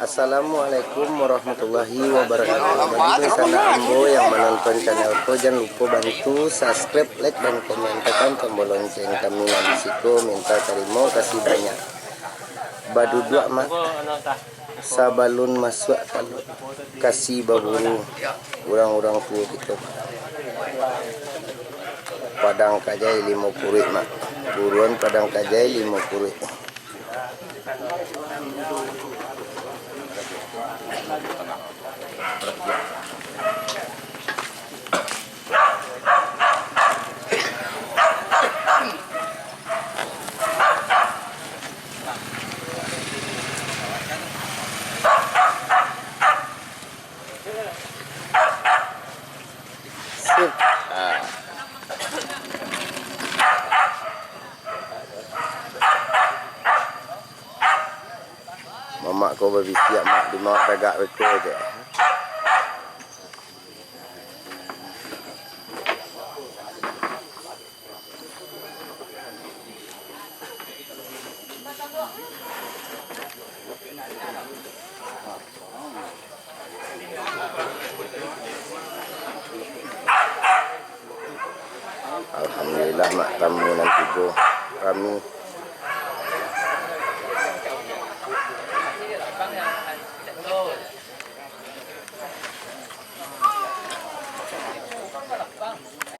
Assalamualaikum warahmatullahi wabarakatuh. Bagi sana Ambo yang menonton channelku, jangan lupa bantu subscribe, like, dan komen, tekan tombol lonceng. Kami nabisiko minta terima kasih banyak. Badu dua mak sabalun masuk kalau kasih baburu orang-orang tua kita. Padang kajai 50 mak. Buruan padang kajai 50. Sip. Mamak kau bersiap mak di mau tagak reka je. Alhamdulillah mak tamu nanti go kami